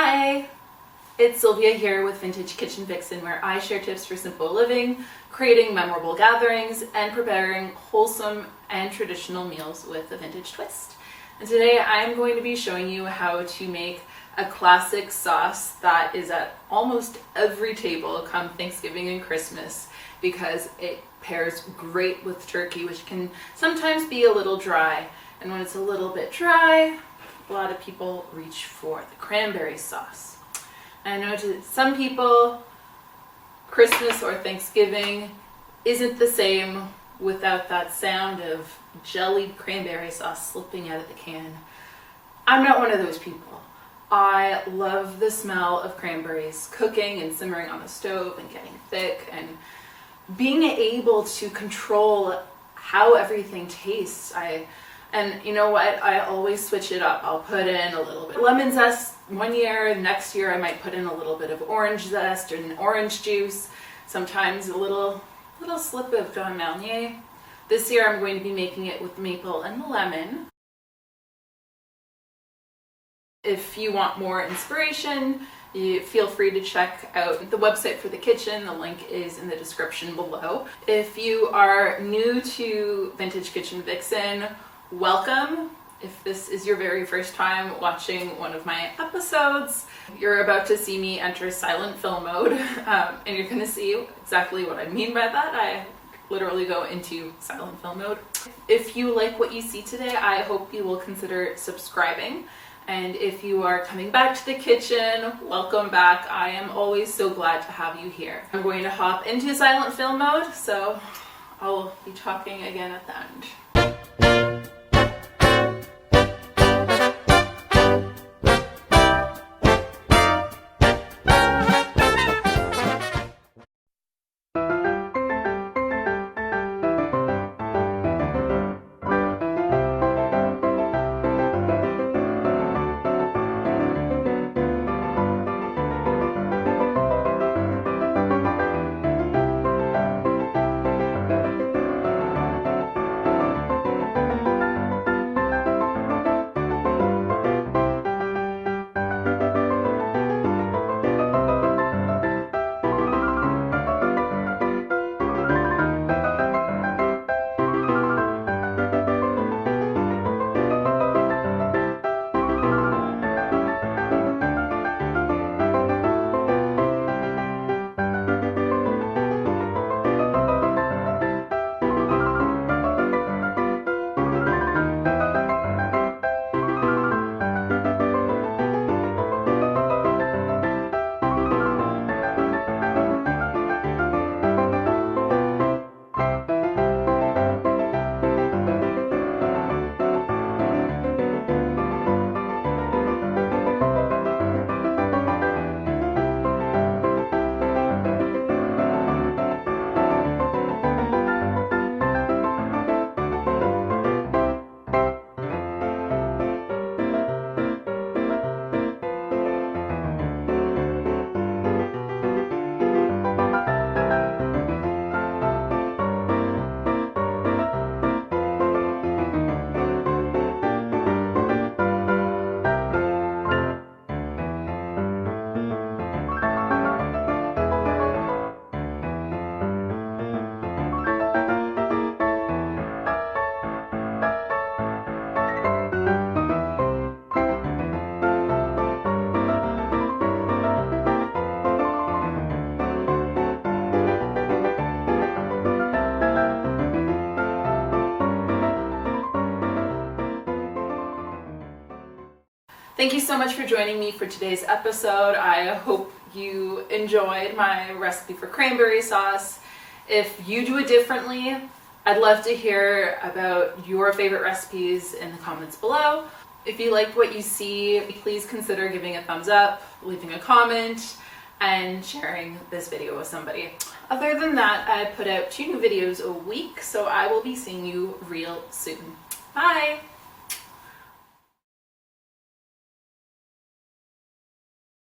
Hi, it's Sylvia here with Vintage Kitchen Vixen, where I share tips for simple living, creating memorable gatherings, and preparing wholesome and traditional meals with a vintage twist. And today I'm going to be showing you how to make a classic sauce that is at almost every table come Thanksgiving and Christmas because it pairs great with turkey, which can sometimes be a little dry. And when it's a little bit dry, a lot of people reach for the cranberry sauce. And I know to some people, Christmas or Thanksgiving isn't the same without that sound of jellied cranberry sauce slipping out of the can. I'm not one of those people. I love the smell of cranberries cooking and simmering on the stove and getting thick, and being able to control how everything tastes. And you know what? I always switch it up. I'll put in a little bit of lemon zest one year, next year I might put in a little bit of orange zest or an orange juice, sometimes a little slip of Grand Marnier. This year I'm going to be making it with maple and lemon. If you want more inspiration, you feel free to check out the website for the kitchen. The link is in the description below. If you are new to Vintage Kitchen Vixen, welcome. If this is your very first time watching one of my episodes, you're about to see me enter silent film mode, and you're gonna see exactly what I mean by that. I literally go into silent film mode. If you like what you see today, I hope you will consider subscribing. And if you are coming back to the kitchen, welcome back. I am always so glad to have you here. I'm going to hop into silent film mode, so I'll be talking again at the end. Thank you so much for joining me for today's episode. I hope you enjoyed my recipe for cranberry sauce. If you do it differently, I'd love to hear about your favorite recipes in the comments below. If you liked what you see, please consider giving a thumbs up, leaving a comment, and sharing this video with somebody. Other than that, I put out 2 new videos a week, so I will be seeing you real soon. Bye!